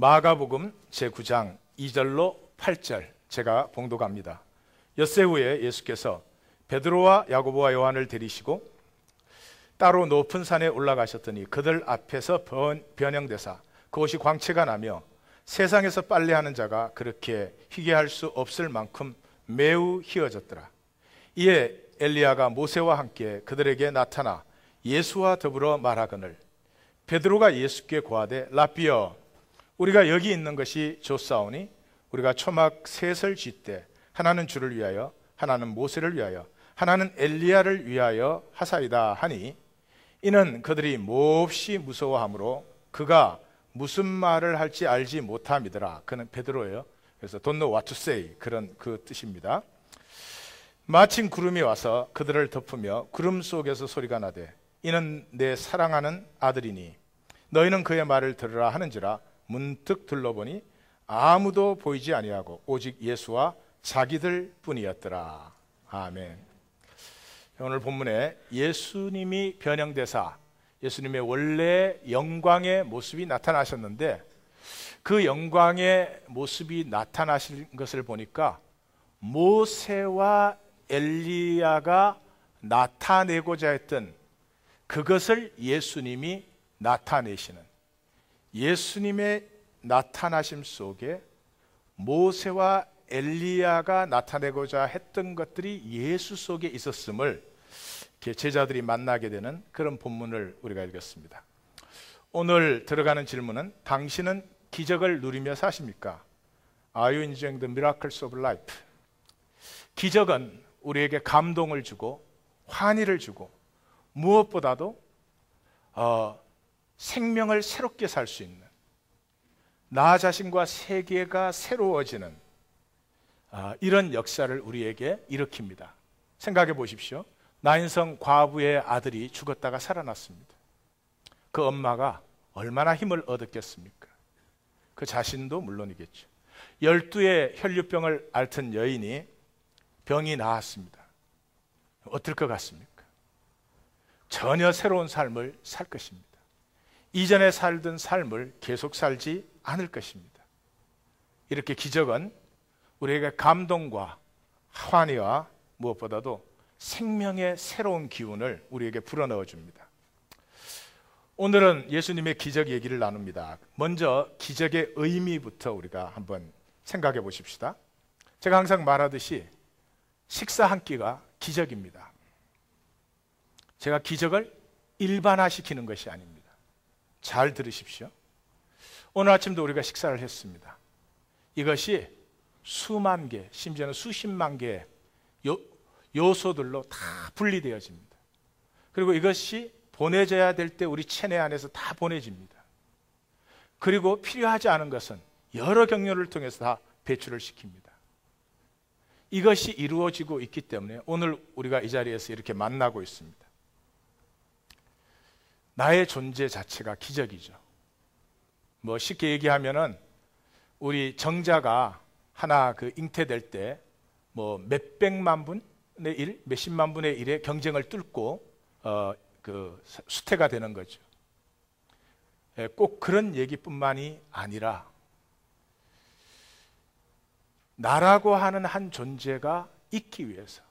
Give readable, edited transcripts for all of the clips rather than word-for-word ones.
마가복음 제9장 2절로 8절 제가 봉독합니다. 엿새 후에 예수께서 베드로와 야고보와 요한을 데리시고 따로 높은 산에 올라가셨더니 그들 앞에서 변형되사 그곳이 광채가 나며 세상에서 빨래하는 자가 그렇게 희게 할 수 없을 만큼 매우 희어졌더라. 이에 엘리야가 모세와 함께 그들에게 나타나 예수와 더불어 말하거늘 베드로가 예수께 고하되 라삐여 우리가 여기 있는 것이 좋사오니 우리가 초막 셋을 쥐때 하나는 주를 위하여 하나는 모세를 위하여 하나는 엘리야를 위하여 하사이다 하니 이는 그들이 몹시 무서워하므로 그가 무슨 말을 할지 알지 못함이더라. 그는 베드로예요. 그래서 don't know what to say 그런 그 뜻입니다. 마침 구름이 와서 그들을 덮으며 구름 속에서 소리가 나되 이는 내 사랑하는 아들이니 너희는 그의 말을 들으라 하는지라 문득 둘러보니 아무도 보이지 아니하고 오직 예수와 자기들 뿐이었더라. 아멘. 오늘 본문에 예수님이 변형되사 예수님의 원래 영광의 모습이 나타나셨는데 그 영광의 모습이 나타나신 것을 보니까 모세와 엘리야가 나타내고자 했던 그것을 예수님이 나타내시는 예수님의 나타나심 속에 모세와 엘리야가 나타내고자 했던 것들이 예수 속에 있었음을 제자들이 만나게 되는 그런 본문을 우리가 읽었습니다. 오늘 들어가는 질문은 당신은 기적을 누리며 사십니까? Are you enjoying the miracles of life? 기적은 우리에게 감동을 주고 환희를 주고 무엇보다도 생명을 새롭게 살 수 있는 나 자신과 세계가 새로워지는 이런 역사를 우리에게 일으킵니다. 생각해 보십시오. 나인성 과부의 아들이 죽었다가 살아났습니다. 그 엄마가 얼마나 힘을 얻었겠습니까? 그 자신도 물론이겠죠. 12의 혈류병을 앓던 여인이 병이 나았습니다. 어떨 것 같습니까? 전혀 새로운 삶을 살 것입니다. 이전에 살던 삶을 계속 살지 않을 것입니다. 이렇게 기적은 우리에게 감동과 환희와 무엇보다도 생명의 새로운 기운을 우리에게 불어넣어 줍니다. 오늘은 예수님의 기적 얘기를 나눕니다. 먼저 기적의 의미부터 우리가 한번 생각해 보십시다. 제가 항상 말하듯이 식사 한 끼가 기적입니다. 제가 기적을 일반화시키는 것이 아닙니다. 잘 들으십시오. 오늘 아침도 우리가 식사를 했습니다. 이것이 수만 개, 심지어는 수십만 개의 요소들로 다 분리되어집니다. 그리고 이것이 보내져야 될 때 우리 체내 안에서 다 보내집니다. 그리고 필요하지 않은 것은 여러 경로를 통해서 다 배출을 시킵니다. 이것이 이루어지고 있기 때문에 오늘 우리가 이 자리에서 이렇게 만나고 있습니다. 나의 존재 자체가 기적이죠. 뭐 쉽게 얘기하면은 우리 정자가 하나 잉태될 때 뭐 몇백만 분의 일, 몇십만 분의 일의 경쟁을 뚫고 수태가 되는 거죠. 꼭 그런 얘기뿐만이 아니라 나라고 하는 한 존재가 있기 위해서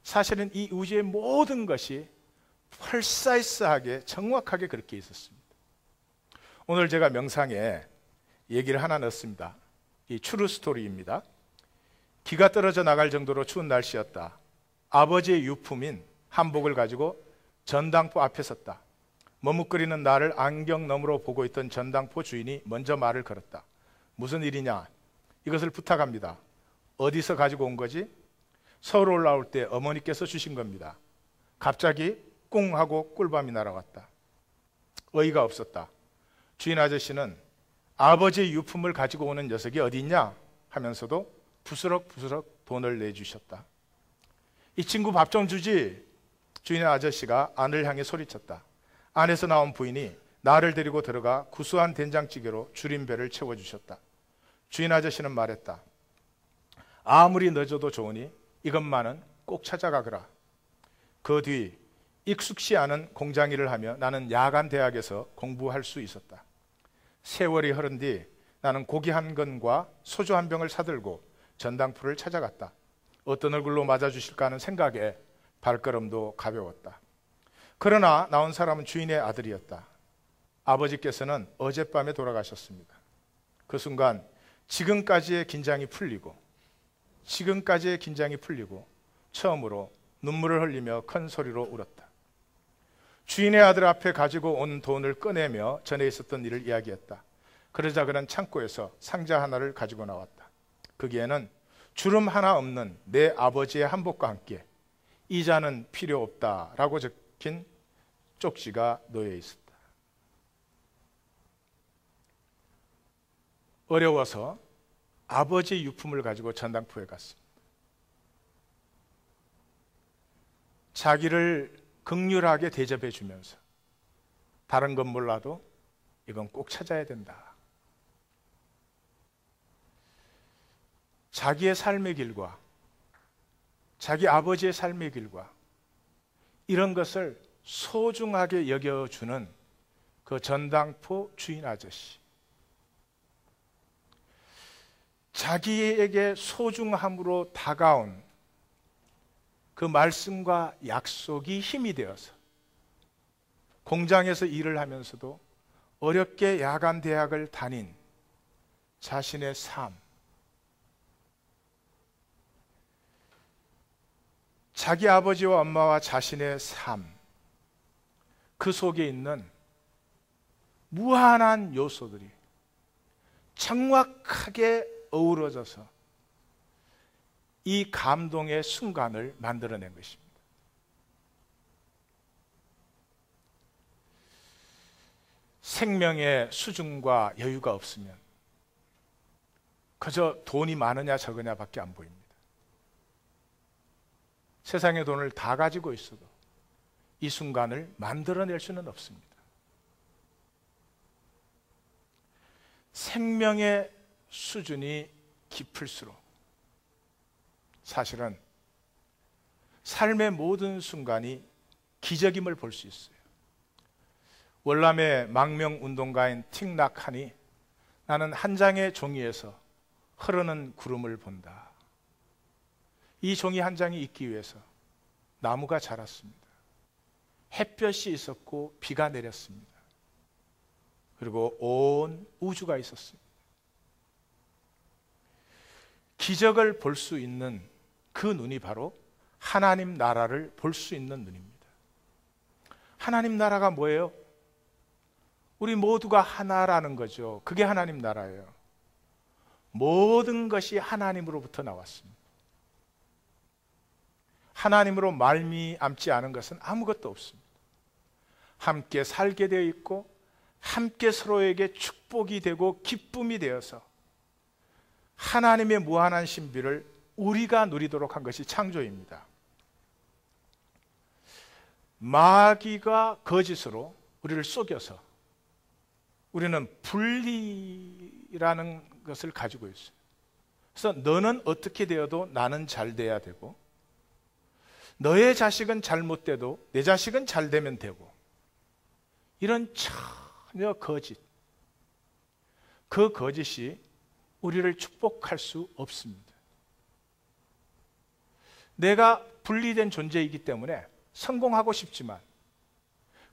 사실은 이 우주의 모든 것이 펄사이스하게 정확하게 그렇게 있었습니다. 오늘 제가 명상에 얘기를 하나 넣었습니다. 이 추루 스토리입니다. 기가 떨어져 나갈 정도로 추운 날씨였다. 아버지의 유품인 한복을 가지고 전당포 앞에 섰다. 머뭇거리는 나를 안경 너머로 보고 있던 전당포 주인이 먼저 말을 걸었다. 무슨 일이냐? 이것을 부탁합니다. 어디서 가지고 온 거지? 서울 올라올 때 어머니께서 주신 겁니다. 갑자기 꿍 하고 꿀밤이 날아왔다. 어이가 없었다. 주인 아저씨는 아버지의 유품을 가지고 오는 녀석이 어디 있냐 하면서도 부스럭부스럭 돈을 내주셨다. 이 친구 밥 좀 주지. 주인 아저씨가 안을 향해 소리쳤다. 안에서 나온 부인이 나를 데리고 들어가 구수한 된장찌개로 줄인 배를 채워주셨다. 주인 아저씨는 말했다. 아무리 늦어도 좋으니 이것만은 꼭 찾아가거라. 그 뒤 익숙치 않은 공장 일을 하며 나는 야간 대학에서 공부할 수 있었다. 세월이 흐른 뒤 나는 고기 한 건과 소주 한 병을 사들고 전당포를 찾아갔다. 어떤 얼굴로 맞아주실까 하는 생각에 발걸음도 가벼웠다. 그러나 나온 사람은 주인의 아들이었다. 아버지께서는 어젯밤에 돌아가셨습니다. 그 순간 지금까지의 긴장이 풀리고 처음으로 눈물을 흘리며 큰 소리로 울었다. 주인의 아들 앞에 가지고 온 돈을 꺼내며 전에 있었던 일을 이야기했다. 그러자 그는 창고에서 상자 하나를 가지고 나왔다. 거기에는 주름 하나 없는 내 아버지의 한복과 함께 이자는 필요 없다라고 적힌 쪽지가 놓여 있었다. 어려워서 아버지 유품을 가지고 전당포에 갔습니다. 자기를 긍휼하게 대접해 주면서 다른 건 몰라도 이건 꼭 찾아야 된다. 자기의 삶의 길과 자기 아버지의 삶의 길과 이런 것을 소중하게 여겨주는 그 전당포 주인 아저씨, 자기에게 소중함으로 다가온 그 말씀과 약속이 힘이 되어서 공장에서 일을 하면서도 어렵게 야간 대학을 다닌 자신의 삶, 자기 아버지와 엄마와 자신의 삶, 그 속에 있는 무한한 요소들이 정확하게 어우러져서 이 감동의 순간을 만들어낸 것입니다. 생명의 수준과 여유가 없으면 그저 돈이 많으냐 적으냐 밖에 안 보입니다. 세상의 돈을 다 가지고 있어도 이 순간을 만들어낼 수는 없습니다. 생명의 수준이 깊을수록 사실은 삶의 모든 순간이 기적임을 볼 수 있어요. 월남의 망명운동가인 틱낙하니 나는 한 장의 종이에서 흐르는 구름을 본다. 이 종이 한 장이 있기 위해서 나무가 자랐습니다. 햇볕이 있었고 비가 내렸습니다. 그리고 온 우주가 있었습니다. 기적을 볼 수 있는 그 눈이 바로 하나님 나라를 볼 수 있는 눈입니다. 하나님 나라가 뭐예요? 우리 모두가 하나라는 거죠. 그게 하나님 나라예요. 모든 것이 하나님으로부터 나왔습니다. 하나님으로 말미암지 않은 것은 아무것도 없습니다. 함께 살게 되어 있고 함께 서로에게 축복이 되고 기쁨이 되어서 하나님의 무한한 신비를 우리가 누리도록 한 것이 창조입니다. 마귀가 거짓으로 우리를 속여서 우리는 분리라는 것을 가지고 있어요. 그래서 너는 어떻게 되어도 나는 잘 돼야 되고 너의 자식은 잘못돼도 내 자식은 잘 되면 되고, 이런 전혀 거짓, 그 거짓이 우리를 축복할 수 없습니다. 내가 분리된 존재이기 때문에 성공하고 싶지만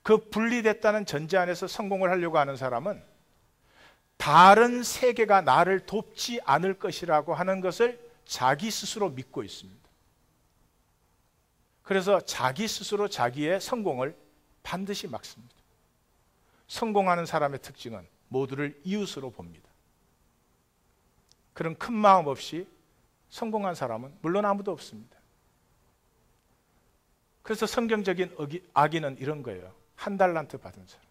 그 분리됐다는 전제 안에서 성공을 하려고 하는 사람은 다른 세계가 나를 돕지 않을 것이라고 하는 것을 자기 스스로 믿고 있습니다. 그래서 자기 스스로 자기의 성공을 반드시 막습니다. 성공하는 사람의 특징은 모두를 이웃으로 봅니다. 그런 큰 마음 없이 성공한 사람은 물론 아무도 없습니다. 그래서 성경적인 악인은 이런 거예요. 한 달란트 받은 사람,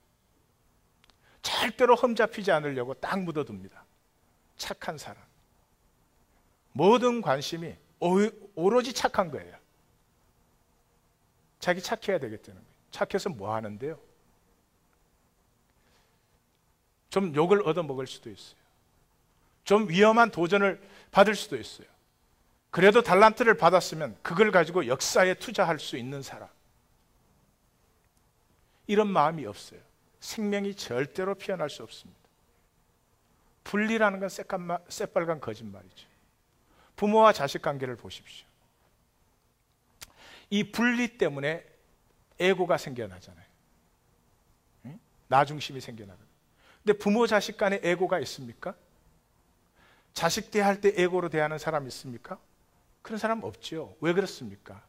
절대로 흠잡히지 않으려고 딱 묻어둡니다. 착한 사람, 모든 관심이 오로지 착한 거예요. 자기 착해야 되겠다는 거예요. 착해서 뭐 하는데요? 좀 욕을 얻어먹을 수도 있어요. 좀 위험한 도전을 받을 수도 있어요. 그래도 달란트를 받았으면 그걸 가지고 역사에 투자할 수 있는 사람, 이런 마음이 없어요. 생명이 절대로 피어날 수 없습니다. 분리라는 건 새빨간 거짓말이죠. 부모와 자식 관계를 보십시오. 이 분리 때문에 에고가 생겨나잖아요. 응? 나 중심이 생겨나거든요. 근데 부모 자식 간에 에고가 있습니까? 자식 대할 때 에고로 대하는 사람 있습니까? 그런 사람 없죠. 왜 그렇습니까?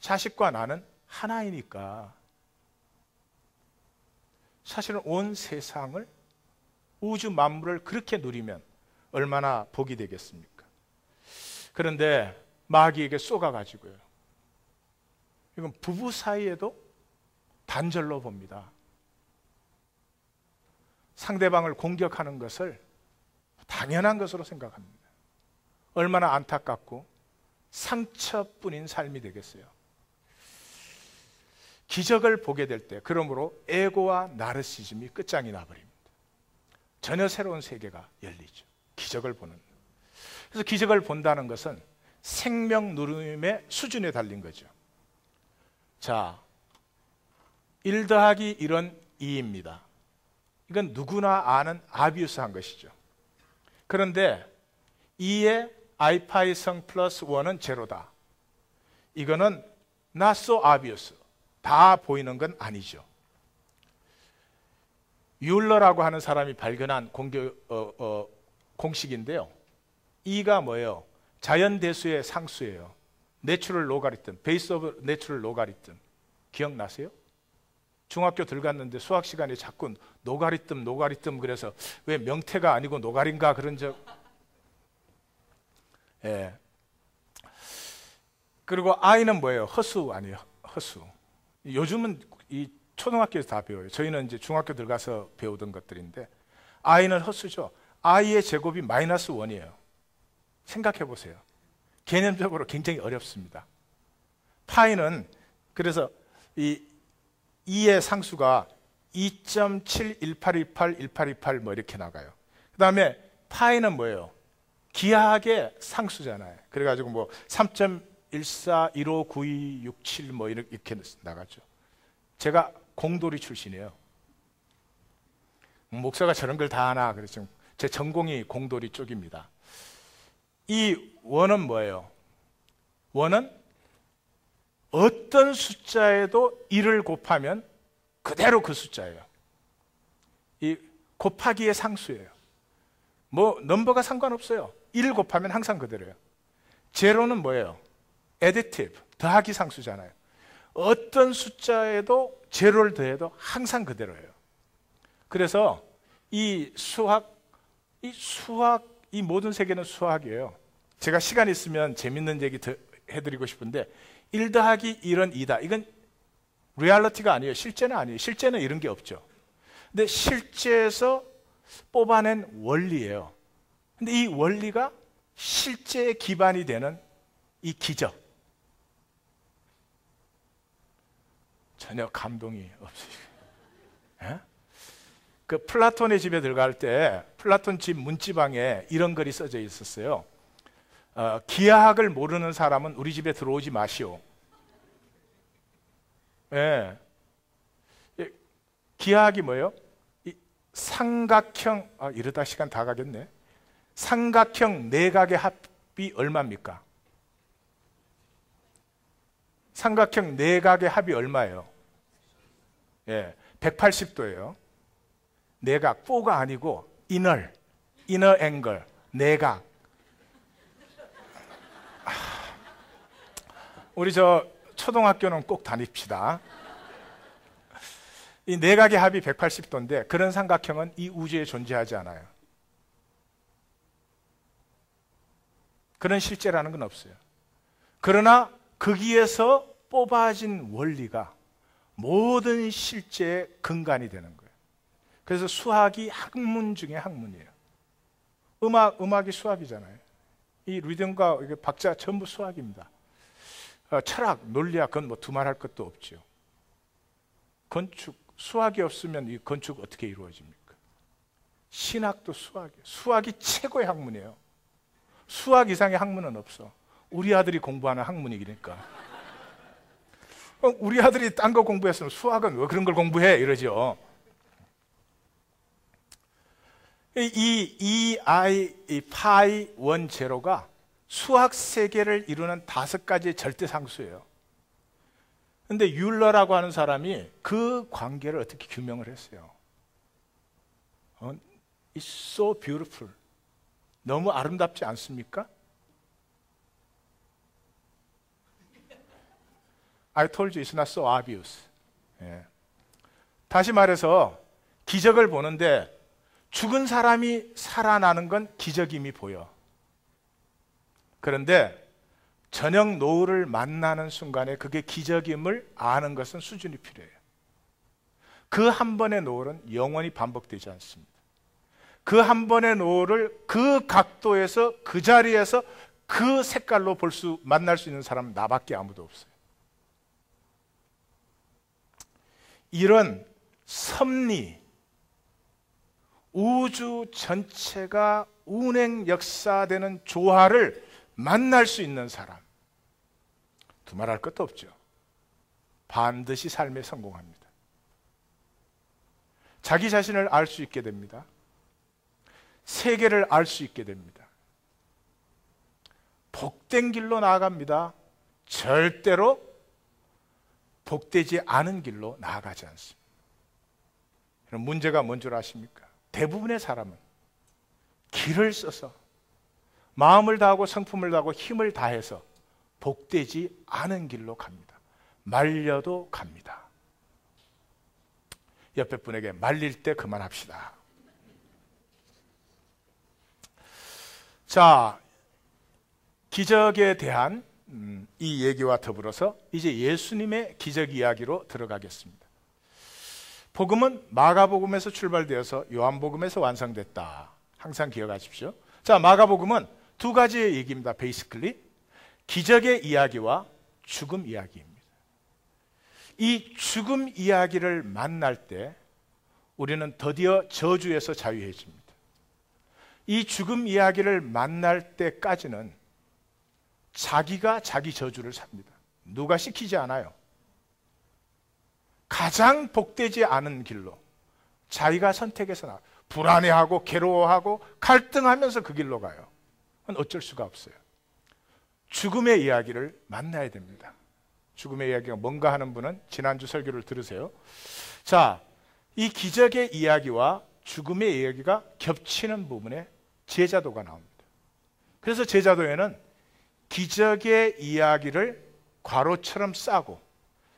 자식과 나는 하나이니까. 사실은 온 세상을, 우주 만물을 그렇게 누리면 얼마나 복이 되겠습니까? 그런데 마귀에게 쏘가가지고요, 이건 부부 사이에도 단절로 봅니다. 상대방을 공격하는 것을 당연한 것으로 생각합니다. 얼마나 안타깝고 상처뿐인 삶이 되겠어요. 기적을 보게 될 때, 그러므로 에고와 나르시즘이 끝장이 나버립니다. 전혀 새로운 세계가 열리죠. 기적을 보는. 그래서 기적을 본다는 것은 생명 누림의 수준에 달린 거죠. 자, 1 더하기 1은 2입니다. 이건 누구나 아는 아비우스한 것이죠. 그런데 2의 i파이성 플러스 1은 제로다. 이거는 not so obvious. 다 보이는 건 아니죠. 율러라고 하는 사람이 발견한 공식인데요. 2가 뭐예요? 자연대수의 상수예요. 내추럴 로가리즘, 베이스 오브 내추럴 로가리즘. 기억나세요? 중학교 들어갔는데 수학 시간에 자꾸 노가리즘 그래서 왜 명태가 아니고 노가리인가 그런 적. 예. 그리고 i는 뭐예요? 허수 아니에요? 허수. 요즘은 이 초등학교에서 다 배워요. 저희는 이제 중학교 들어가서 배우던 것들인데, i는 허수죠. i의 제곱이 마이너스 1이에요. 생각해 보세요. 개념적으로 굉장히 어렵습니다. 파이는, 그래서 이 2의 상수가 2.71828 뭐 이렇게 나가요. 그 다음에 파이는 뭐예요? 기하학의 상수잖아요. 그래가지고 뭐 3.14159267 뭐 이렇게 나가죠. 제가 공돌이 출신이에요. 목사가 저런 걸 다 하나. 그래서 제 전공이 공돌이 쪽입니다. 이 원은 뭐예요? 원은 어떤 숫자에도 1을 곱하면 그대로 그 숫자예요. 이 곱하기의 상수예요. 뭐 넘버가 상관없어요. 1 곱하면 항상 그대로예요. 제로는 뭐예요? additive, 더하기 상수잖아요. 어떤 숫자에도 제로를 더해도 항상 그대로예요. 그래서 이 모든 세계는 수학이에요. 제가 시간 있으면 재밌는 얘기 해드리고 싶은데, 1 더하기 1은 2다. 이건 리얼리티가 아니에요. 실제는 아니에요. 실제는 이런 게 없죠. 근데 실제에서 뽑아낸 원리예요. 근데 이 원리가 실제의 기반이 되는 이 기적. 전혀 감동이 없으시죠. 그 플라톤의 집에 들어갈 때 플라톤 집 문지방에 이런 글이 써져 있었어요. 기하학을 모르는 사람은 우리 집에 들어오지 마시오. 예. 기하학이 뭐예요? 이 삼각형, 이러다 시간 다 가겠네. 삼각형 내각의 합이 얼마입니까? 삼각형 내각의 합이 얼마예요? 예, 180도예요. 내각, 4가 아니고 inner angle, 내각. 우리 저 초등학교는 꼭 다닙시다. 이 내각의 합이 180도인데 그런 삼각형은 이 우주에 존재하지 않아요. 그런 실제라는 건 없어요. 그러나 거기에서 뽑아진 원리가 모든 실제의 근간이 되는 거예요. 그래서 수학이 학문 중에 학문이에요. 음악이 수학이잖아요. 이 리듬과 박자 전부 수학입니다. 철학, 논리학, 그건 뭐 두말할 것도 없죠. 건축, 수학이 없으면 이 건축 어떻게 이루어집니까? 신학도 수학이에요. 수학이 최고의 학문이에요. 수학 이상의 학문은 없어. 우리 아들이 공부하는 학문이니까. 우리 아들이 딴 거 공부했으면 수학은 왜 그런 걸 공부해? 이러죠. 이 파이 원 제로가 수학 세계를 이루는 5가지의 절대상수예요. 근데 율러라고 하는 사람이 그 관계를 어떻게 규명을 했어요? It's so beautiful. 너무 아름답지 않습니까? I told you it's not so obvious. 예. 다시 말해서 기적을 보는데 죽은 사람이 살아나는 건 기적임이 보여. 그런데 저녁 노을을 만나는 순간에 그게 기적임을 아는 것은 수준이 필요해요. 그 한 번의 노을은 영원히 반복되지 않습니다. 그 한 번의 노을을 그 각도에서 그 자리에서 그 색깔로 만날 수 있는 사람은 나밖에 아무도 없어요. 이런 섭리, 우주 전체가 운행 역사되는 조화를 만날 수 있는 사람, 두말할 것도 없죠. 반드시 삶에 성공합니다. 자기 자신을 알 수 있게 됩니다. 세계를 알 수 있게 됩니다. 복된 길로 나아갑니다. 절대로 복되지 않은 길로 나아가지 않습니다. 그럼 문제가 뭔 줄 아십니까? 대부분의 사람은 길을 써서 마음을 다하고 성품을 다하고 힘을 다해서 복되지 않은 길로 갑니다. 말려도 갑니다. 옆에 분에게 말릴 때 그만합시다. 자, 기적에 대한 이 얘기와 더불어서 이제 예수님의 기적 이야기로 들어가겠습니다. 복음은 마가복음에서 출발되어서 요한복음에서 완성됐다. 항상 기억하십시오. 자, 마가복음은 2가지의 얘기입니다. 베이시클리 기적의 이야기와 죽음 이야기입니다. 이 죽음 이야기를 만날 때 우리는 드디어 저주에서 자유해집니다. 이 죽음 이야기를 만날 때까지는 자기가 자기 저주를 삽니다. 누가 시키지 않아요. 가장 복되지 않은 길로 자기가 선택해서 나와요. 불안해하고 괴로워하고 갈등하면서 그 길로 가요. 그건 어쩔 수가 없어요. 죽음의 이야기를 만나야 됩니다. 죽음의 이야기가 뭔가 하는 분은 지난주 설교를 들으세요. 자, 이 기적의 이야기와 죽음의 이야기가 겹치는 부분에 제자도가 나옵니다. 그래서 제자도에는 기적의 이야기를 괄호처럼 싸고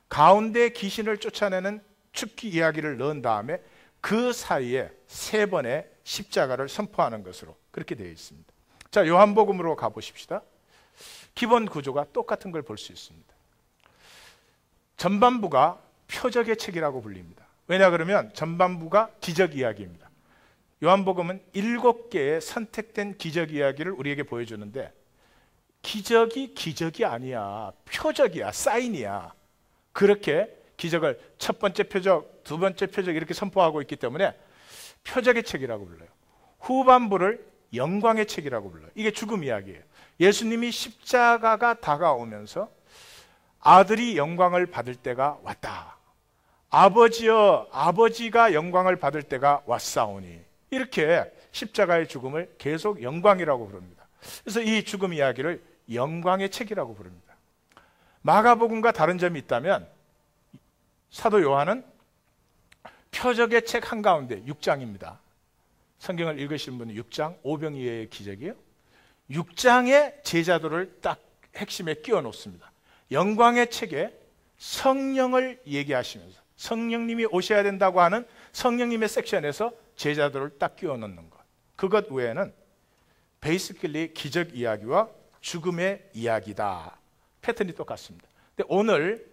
가운데 귀신을 쫓아내는 축기 이야기를 넣은 다음에 그 사이에 3번의 십자가를 선포하는 것으로 그렇게 되어 있습니다. 자, 요한복음으로 가보십시다. 기본 구조가 똑같은 걸 볼 수 있습니다. 전반부가 표적의 책이라고 불립니다. 왜냐 그러면 전반부가 기적 이야기입니다. 요한복음은 7개의 선택된 기적 이야기를 우리에게 보여주는데 기적이 아니야. 표적이야. 사인이야. 그렇게 기적을 첫 번째 표적, 두 번째 표적 이렇게 선포하고 있기 때문에 표적의 책이라고 불러요. 후반부를 영광의 책이라고 불러요. 이게 죽음 이야기예요. 예수님이 십자가가 다가오면서 아들이 영광을 받을 때가 왔다. 아버지여, 아버지가 영광을 받을 때가 왔사오니. 이렇게 십자가의 죽음을 계속 영광이라고 부릅니다. 그래서 이 죽음 이야기를 영광의 책이라고 부릅니다. 마가복음과 다른 점이 있다면 사도 요한은 표적의 책 한가운데 6장입니다. 성경을 읽으신 분은 6장, 오병이어의 기적이에요. 6장의 제자도를 딱 핵심에 끼워 놓습니다. 영광의 책에 성령을 얘기하시면서 성령님이 오셔야 된다고 하는 성령님의 섹션에서 제자도를 딱 끼워 넣는 것. 그것 외에는 베이시클리 기적 이야기와 죽음의 이야기다. 패턴이 똑같습니다. 근데 오늘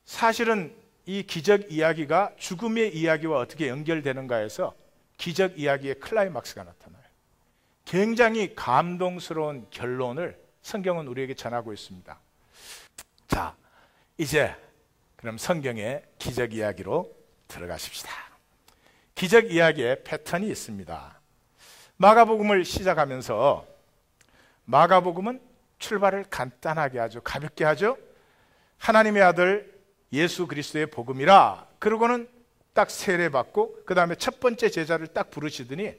사실은 이 기적 이야기가 죽음의 이야기와 어떻게 연결되는가에서 기적 이야기의 클라이막스가 나타나요. 굉장히 감동스러운 결론을 성경은 우리에게 전하고 있습니다. 자, 이제 그럼 성경의 기적 이야기로 들어가십시다. 기적 이야기의 패턴이 있습니다. 마가복음을 시작하면서 마가복음은 출발을 간단하게 하죠. 가볍게 하죠. 하나님의 아들 예수 그리스도의 복음이라. 그러고는 딱 세례받고 그 다음에 첫 번째 제자를 딱 부르시더니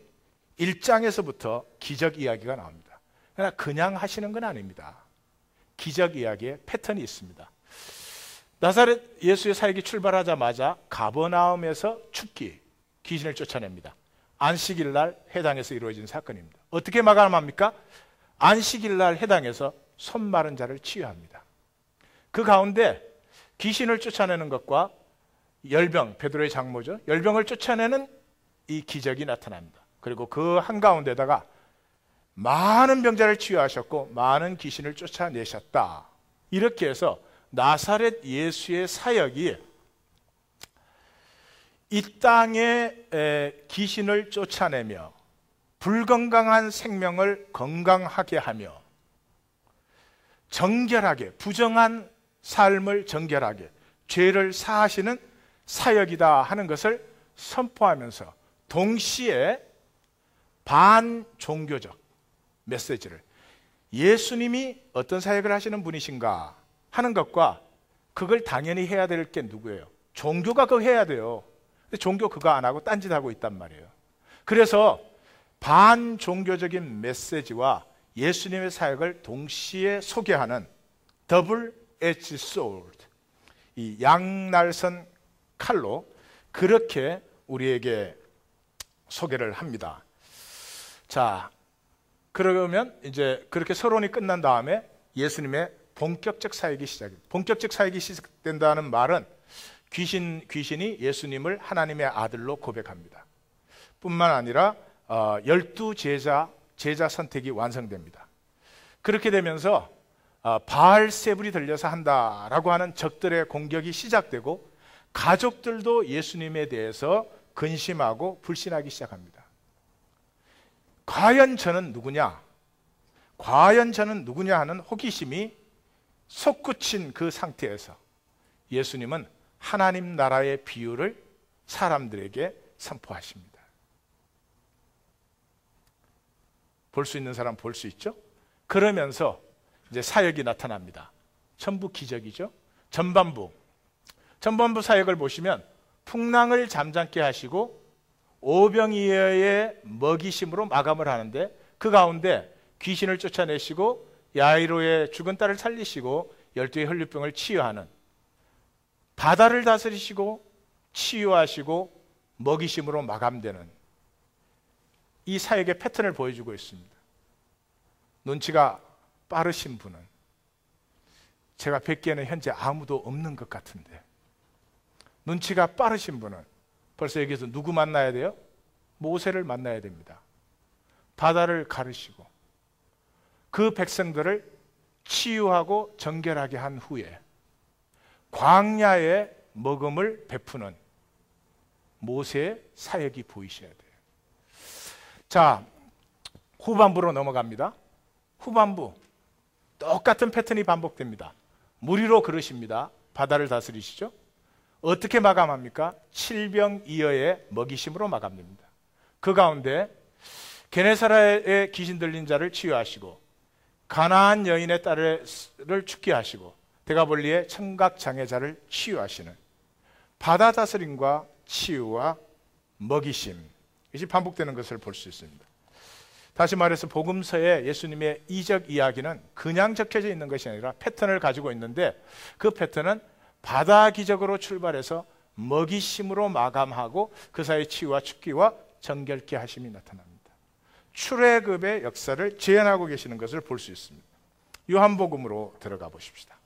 1장에서부터 기적 이야기가 나옵니다. 그러나 그냥 하시는 건 아닙니다. 기적 이야기에 패턴이 있습니다. 나사렛 예수의 사역이 출발하자마자 가버나움에서 춥기, 귀신을 쫓아냅니다. 안식일 날 회당에서 이루어진 사건입니다. 어떻게 마감합니까? 안식일 날 회당에서 손 마른 자를 치유합니다. 그 가운데 귀신을 쫓아내는 것과 열병, 베드로의 장모죠. 열병을 쫓아내는 이 기적이 나타납니다. 그리고 그 한가운데다가 많은 병자를 치유하셨고 많은 귀신을 쫓아내셨다. 이렇게 해서 나사렛 예수의 사역이 이 땅에 귀신을 쫓아내며 불건강한 생명을 건강하게 하며 정결하게, 부정한 삶을 정결하게, 죄를 사하시는 사역이다 하는 것을 선포하면서 동시에 반종교적 메시지를, 예수님이 어떤 사역을 하시는 분이신가 하는 것과 그걸 당연히 해야 될 게 누구예요? 종교가 그거 해야 돼요. 근데 종교 그거 안 하고 딴짓하고 있단 말이에요. 그래서 반종교적인 메시지와 예수님의 사역을 동시에 소개하는 더블 엣지 소드, 이 양날선 칼로 그렇게 우리에게 소개를 합니다. 자, 그러면 이제 그렇게 서론이 끝난 다음에 예수님의 본격적 사역이 시작됩니다. 본격적 사역이 시작된다는 말은 귀신이 예수님을 하나님의 아들로 고백합니다. 뿐만 아니라 12제자 선택이 완성됩니다. 그렇게 되면서 바알세불이 들려서 한다라고 하는 적들의 공격이 시작되고 가족들도 예수님에 대해서 근심하고 불신하기 시작합니다. 과연 저는 누구냐? 과연 저는 누구냐 하는 호기심이 솟구친 그 상태에서 예수님은 하나님 나라의 비유를 사람들에게 선포하십니다. 볼 수 있는 사람 볼 수 있죠? 그러면서 이제 사역이 나타납니다. 전부 기적이죠. 전반부 사역을 보시면 풍랑을 잠잠게 하시고 오병이어의 먹이심으로 마감을 하는데, 그 가운데 귀신을 쫓아내시고 야이로의 죽은 딸을 살리시고 12의 혈류병을 치유하는, 바다를 다스리시고 치유하시고 먹이심으로 마감되는 이 사역의 패턴을 보여주고 있습니다. 눈치가 빠르신 분은, 제가 뵙기에는 현재 아무도 없는 것 같은데, 눈치가 빠르신 분은 벌써 여기서 누구 만나야 돼요? 모세를 만나야 됩니다. 바다를 가르시고 그 백성들을 치유하고 정결하게 한 후에 광야에 먹음을 베푸는 모세의 사역이 보이셔야 돼요. 자, 후반부로 넘어갑니다. 후반부 똑같은 패턴이 반복됩니다. 무리로 그러십니다. 바다를 다스리시죠. 어떻게 마감합니까? 칠병이어의 먹이심으로 마감됩니다. 그 가운데 게네사라의 귀신 들린 자를 치유하시고 가나안 여인의 딸을 죽게 하시고 데가볼리의 청각 장애자를 치유하시는 바다 다스림과 치유와 먹이심, 이것이 반복되는 것을 볼 수 있습니다. 다시 말해서 복음서에 예수님의 이적 이야기는 그냥 적혀져 있는 것이 아니라 패턴을 가지고 있는데, 그 패턴은 바다 기적으로 출발해서 먹이심으로 마감하고 그 사이 치유와 축기와 정결케 하심이 나타납니다. 출애굽의 역사를 재현하고 계시는 것을 볼 수 있습니다. 요한복음으로 들어가 보십시다.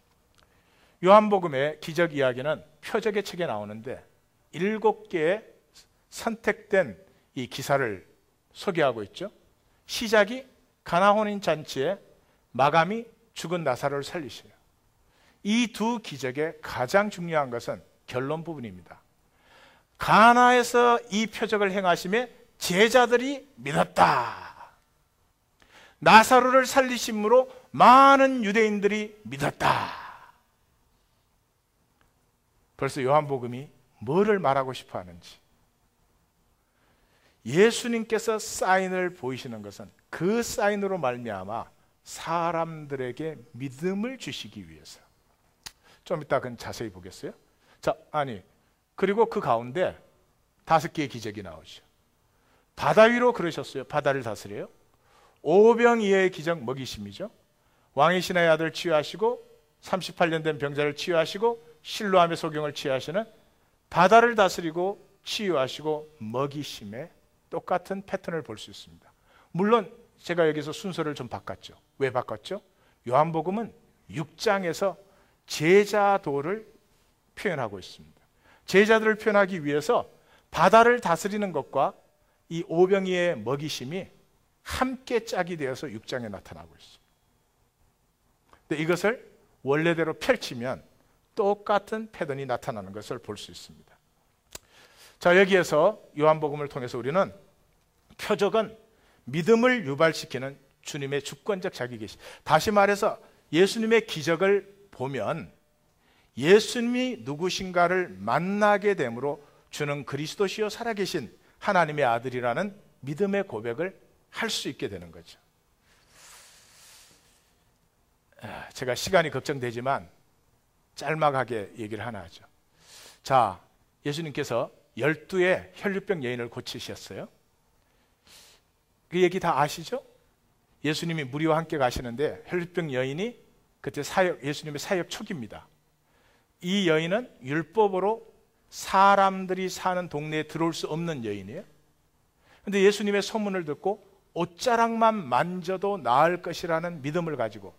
요한복음의 기적 이야기는 표적의 책에 나오는데 7개의 선택된 이 기사를 소개하고 있죠. 시작이 가나 혼인 잔치에, 마감이 죽은 나사로를 살리셔요. 이 두 기적의 가장 중요한 것은 결론 부분입니다. 가나에서 이 표적을 행하심에 제자들이 믿었다. 나사로를 살리심으로 많은 유대인들이 믿었다. 벌써 요한복음이 뭐를 말하고 싶어 하는지, 예수님께서 사인을 보이시는 것은 그 사인으로 말미암아 사람들에게 믿음을 주시기 위해서. 좀 이따 그건 자세히 보겠어요. 자, 그리고 그 가운데 5개의 기적이 나오죠. 바다 위로 그러셨어요. 바다를 다스려요. 오병이어의 기적 먹이심이죠. 왕의 신하의 아들 치유하시고 38년 된 병자를 치유하시고 실로암의 소경을 치유하시는 바다를 다스리고 치유하시고 먹이심의 똑같은 패턴을 볼 수 있습니다. 물론 제가 여기서 순서를 좀 바꿨죠. 왜 바꿨죠? 요한복음은 6장에서 제자도를 표현하고 있습니다. 제자들을 표현하기 위해서 바다를 다스리는 것과 이 오병이의 먹이심이 함께 짝이 되어서 6장에 나타나고 있습니다. 근데 이것을 원래대로 펼치면 똑같은 패턴이 나타나는 것을 볼 수 있습니다. 자, 여기에서 요한복음을 통해서 우리는 표적은 믿음을 유발시키는 주님의 주권적 자기계시. 다시 말해서 예수님의 기적을 보면 예수님이 누구신가를 만나게 됨으로 주는 그리스도시요 살아계신 하나님의 아들이라는 믿음의 고백을 할 수 있게 되는 거죠. 제가 시간이 걱정되지만 짤막하게 얘기를 하나 하죠. 자, 예수님께서 12의 혈류병 여인을 고치셨어요. 그 얘기 다 아시죠? 예수님이 무리와 함께 가시는데 혈류병 여인이 그때 예수님의 사역 초기입니다. 이 여인은 율법으로 사람들이 사는 동네에 들어올 수 없는 여인이에요. 그런데 예수님의 소문을 듣고 옷자락만 만져도 나을 것이라는 믿음을 가지고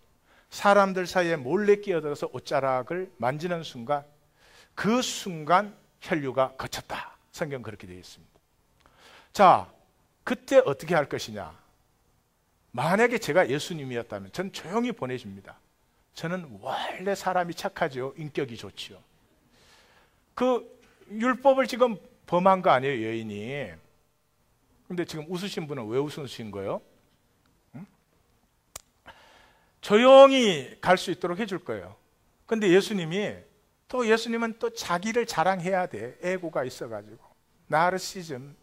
사람들 사이에 몰래 끼어들어서 옷자락을 만지는 순간, 그 순간 혈류가 거쳤다. 성경 그렇게 되어 있습니다. 자, 그때 어떻게 할 것이냐? 만약에 제가 예수님이었다면 전 조용히 보내줍니다. 저는 원래 사람이 착하죠. 인격이 좋지요. 그 율법을 지금 범한 거 아니에요, 여인이. 근데 지금 웃으신 분은 왜 웃으신 거예요? 응? 조용히 갈 수 있도록 해줄 거예요. 근데 예수님은 또 자기를 자랑해야 돼. 에고가 있어가지고. 나르시즘.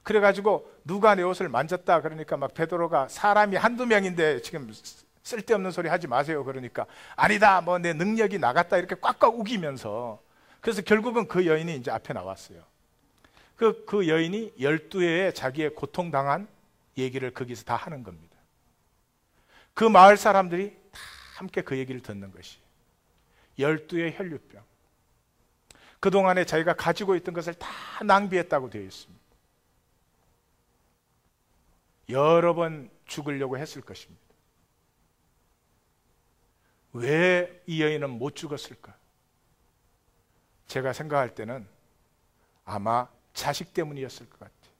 그래가지고 누가 내 옷을 만졌다 그러니까 막 베드로가 사람이 한두 명인데 지금 쓸데없는 소리 하지 마세요. 그러니까 아니다, 뭐 내 능력이 나갔다 이렇게 꽉꽉 우기면서, 그래서 결국은 그 여인이 이제 앞에 나왔어요. 그 여인이 12회에 자기의 고통당한 얘기를 거기서 다 하는 겁니다. 그 마을 사람들이 다 함께 그 얘기를 듣는 것이 12의 혈류병. 그동안에 자기가 가지고 있던 것을 다 낭비했다고 되어 있습니다. 여러 번 죽으려고 했을 것입니다. 왜 이 여인은 못 죽었을까? 제가 생각할 때는 아마 자식 때문이었을 것 같아요.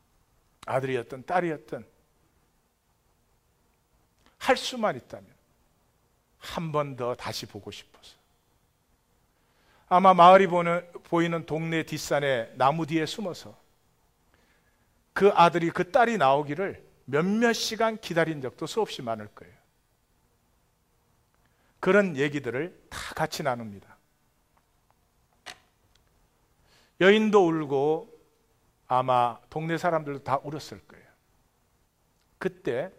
아들이었든 딸이었든 할 수만 있다면 한 번 더 다시 보고 싶어서. 아마 마을이 보이는 동네 뒷산에 나무 뒤에 숨어서 그 아들이, 그 딸이 나오기를 몇몇 시간 기다린 적도 수없이 많을 거예요. 그런 얘기들을 다 같이 나눕니다. 여인도 울고 아마 동네 사람들도 다 울었을 거예요. 그때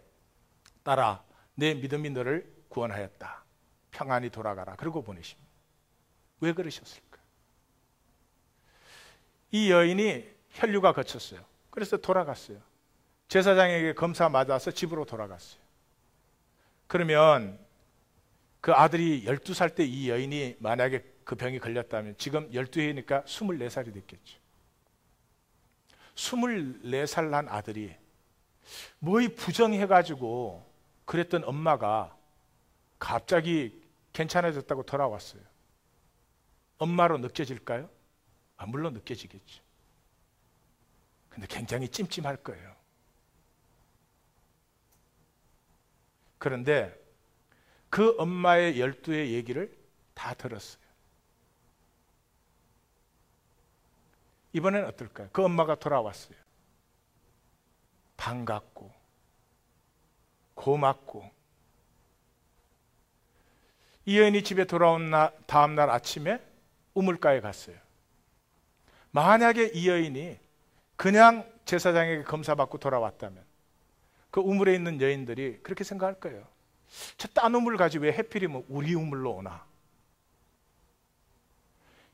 딸아, 내 믿음이 너를 구원하였다. 평안히 돌아가라. 그러고 보내십니다. 왜 그러셨을까? 이 여인이 혈류가 거쳤어요. 그래서 돌아갔어요. 제사장에게 검사 맞아서 집으로 돌아갔어요. 그러면 그 아들이 12살 때 이 여인이 만약에 그 병이 걸렸다면 지금 12회니까 24살이 됐겠죠. 24살 난 아들이 뭐이 부정해가지고 그랬던 엄마가 갑자기 괜찮아졌다고 돌아왔어요. 엄마로 느껴질까요? 물론 느껴지겠죠. 근데 굉장히 찜찜할 거예요. 그런데 그 엄마의 12의 얘기를 다 들었어요. 이번엔 어떨까요? 그 엄마가 돌아왔어요. 반갑고 고맙고. 이 여인이 집에 돌아온 다음 날 아침에 우물가에 갔어요. 만약에 이 여인이 그냥 제사장에게 검사받고 돌아왔다면 그 우물에 있는 여인들이 그렇게 생각할 거예요. 저 딴 우물 가지 왜 해필이면 우리 우물로 오나?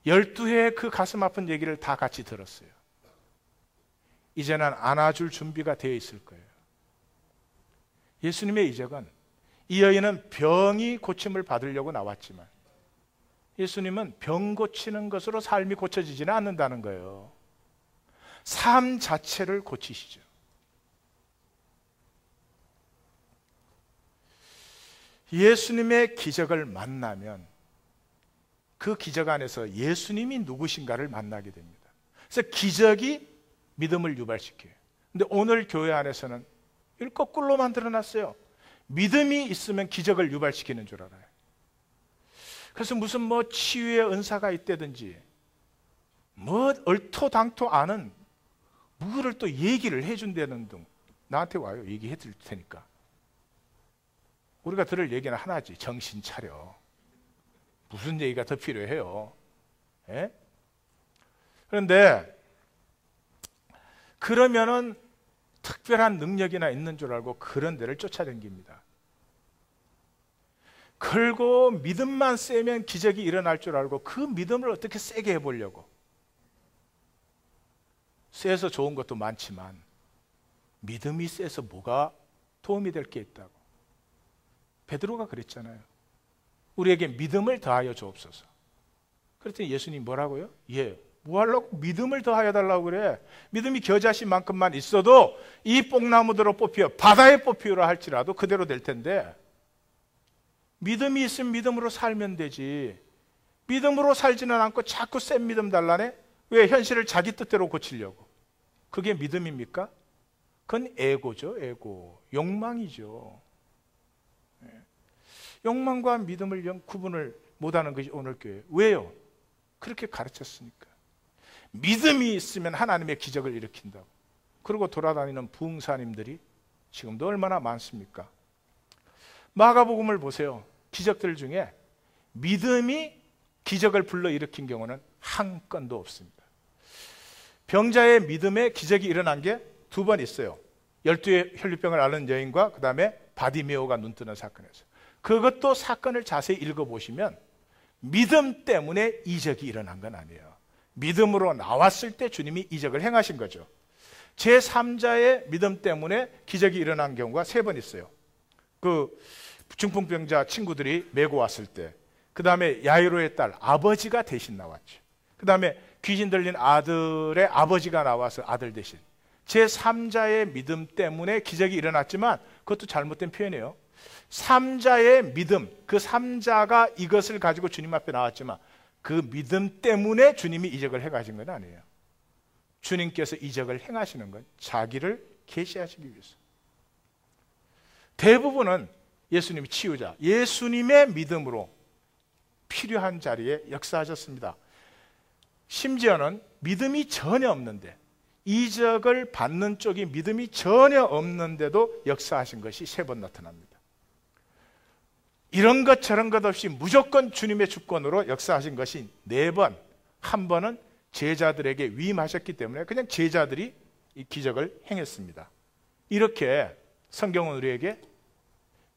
12회의 그 가슴 아픈 얘기를 다 같이 들었어요. 이제는 안아줄 준비가 되어 있을 거예요. 예수님의 이적은, 이 여인은 병이 고침을 받으려고 나왔지만 예수님은 병 고치는 것으로 삶이 고쳐지지는 않는다는 거예요. 삶 자체를 고치시죠. 예수님의 기적을 만나면 그 기적 안에서 예수님이 누구신가를 만나게 됩니다. 그래서 기적이 믿음을 유발시켜요. 근데 오늘 교회 안에서는 이걸 거꾸로 만들어놨어요. 믿음이 있으면 기적을 유발시키는 줄 알아요. 그래서 무슨 뭐 치유의 은사가 있다든지 뭐 얼토당토 아는 뭐를 또 얘기를 해준다는 등 나한테 와요. 얘기해 드릴 테니까. 우리가 들을 얘기는 하나지. 정신 차려. 무슨 얘기가 더 필요해요? 예? 그런데 그러면은 특별한 능력이나 있는 줄 알고 그런 데를 쫓아다닙니다. 그리고 믿음만 세면 기적이 일어날 줄 알고 그 믿음을 어떻게 세게 해보려고. 세서 좋은 것도 많지만 믿음이 세서 뭐가 도움이 될 게 있다고. 베드로가 그랬잖아요. 우리에게 믿음을 더하여 주옵소서. 그랬더니 예수님이 뭐라고요? 예, 뭐 하려고 믿음을 더하여 달라고 그래. 믿음이 겨자씨만큼만 있어도 이 뽕나무대로 뽑히어 바다에 뽑히어라 할지라도 그대로 될 텐데, 믿음이 있으면 믿음으로 살면 되지. 믿음으로 살지는 않고 자꾸 센 믿음 달라네. 왜? 현실을 자기 뜻대로 고치려고. 그게 믿음입니까? 그건 에고죠. 에고. 욕망이죠. 욕망과 믿음을 구분을 못하는 것이 오늘 교회. 왜요? 그렇게 가르쳤으니까. 믿음이 있으면 하나님의 기적을 일으킨다고. 그리고 돌아다니는 부흥사님들이 지금도 얼마나 많습니까? 마가복음을 보세요. 기적들 중에 믿음이 기적을 불러일으킨 경우는 한 건도 없습니다. 병자의 믿음에 기적이 일어난 게 두 번 있어요. 12의 혈류병을 앓는 여인과 그 다음에 바디메오가 눈 뜨는 사건에서. 그것도 사건을 자세히 읽어보시면 믿음 때문에 이적이 일어난 건 아니에요. 믿음으로 나왔을 때 주님이 이적을 행하신 거죠. 제3자의 믿음 때문에 기적이 일어난 경우가 3번 있어요. 그 중풍병자 친구들이 메고 왔을 때, 그 다음에 야이로의 딸 아버지가 대신 나왔죠. 그 다음에 귀신 들린 아들의 아버지가 나와서 아들 대신. 제3자의 믿음 때문에 기적이 일어났지만 그것도 잘못된 표현이에요. 3자의 믿음, 그 3자가 이것을 가지고 주님 앞에 나왔지만 그 믿음 때문에 주님이 이적을 행하신 건 아니에요. 주님께서 이적을 행하시는 건 자기를 계시하시기 위해서. 대부분은 예수님이 치유자, 예수님의 믿음으로 필요한 자리에 역사하셨습니다. 심지어는 믿음이 전혀 없는데, 이적을 받는 쪽이 믿음이 전혀 없는데도 역사하신 것이 3번 나타납니다. 이런 것 저런 것 없이 무조건 주님의 주권으로 역사하신 것이 4번. 한 번은 제자들에게 위임하셨기 때문에 그냥 제자들이 이 기적을 행했습니다. 이렇게 성경은 우리에게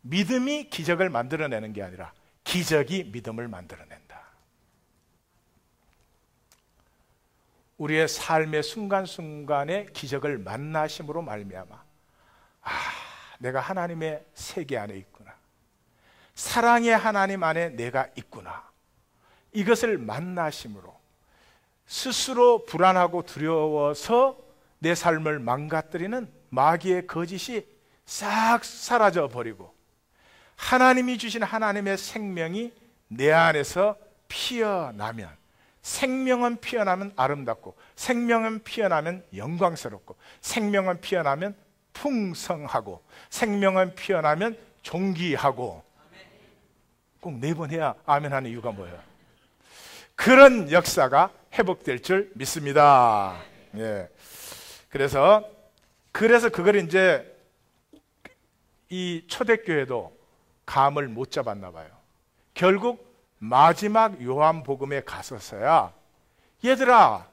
믿음이 기적을 만들어내는 게 아니라 기적이 믿음을 만들어낸다. 우리의 삶의 순간순간에 기적을 만나심으로 말미암아, 내가 하나님의 세계 안에 있구나, 사랑의 하나님 안에 내가 있구나, 이것을 만나심으로 스스로 불안하고 두려워서 내 삶을 망가뜨리는 마귀의 거짓이 싹 사라져 버리고 하나님이 주신 하나님의 생명이 내 안에서 피어나면, 생명은 피어나면 아름답고, 생명은 피어나면 영광스럽고, 생명은 피어나면 풍성하고, 생명은 피어나면 존귀하고. 꼭 4번 해야 아멘 하는 이유가 뭐예요? 그런 역사가 회복될 줄 믿습니다. 예. 그래서 그걸 이제 이 초대교회도 감을 못 잡았나 봐요. 결국 마지막 요한복음에 가서서야, 얘들아,